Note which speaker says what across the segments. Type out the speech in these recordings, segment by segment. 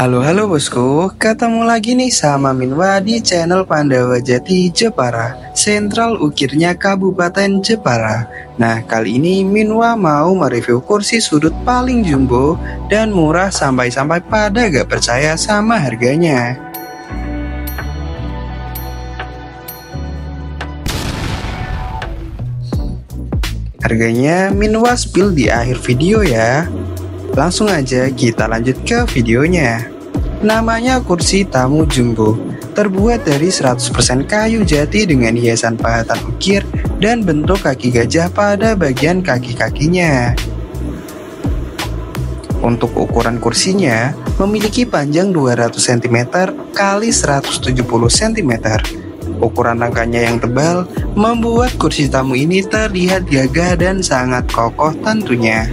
Speaker 1: Halo bosku, ketemu lagi nih sama Minwa di channel Pandawa Jati Jepara, sentral ukirnya Kabupaten Jepara. Nah, kali ini Minwa mau mereview kursi sudut paling jumbo dan murah sampai-sampai pada gak percaya sama harganya. Harganya Minwa spill di akhir video ya. Langsung aja kita lanjut ke videonya. Namanya kursi tamu jumbo, terbuat dari 100% kayu jati dengan hiasan pahatan ukir dan bentuk kaki gajah pada bagian kaki-kakinya. Untuk ukuran kursinya memiliki panjang 200 cm x 170 cm. Ukuran rangkanya yang tebal membuat kursi tamu ini terlihat gagah dan sangat kokoh tentunya.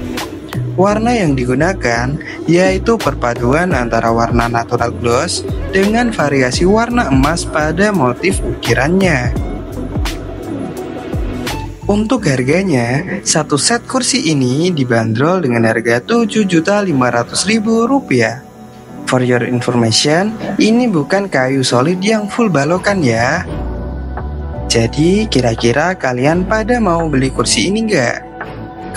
Speaker 1: Warna yang digunakan yaitu perpaduan antara warna natural gloss dengan variasi warna emas pada motif ukirannya. Untuk harganya, satu set kursi ini dibanderol dengan harga Rp7.500.000. For your information, ini bukan kayu solid yang full balokan ya. Jadi kira-kira kalian pada mau beli kursi ini nggak?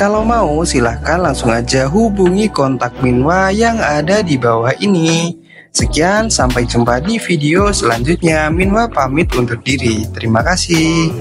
Speaker 1: Kalau mau silahkan langsung aja hubungi kontak Minwa yang ada di bawah ini. Sekian, sampai jumpa di video selanjutnya. Minwa pamit undur diri. Terima kasih.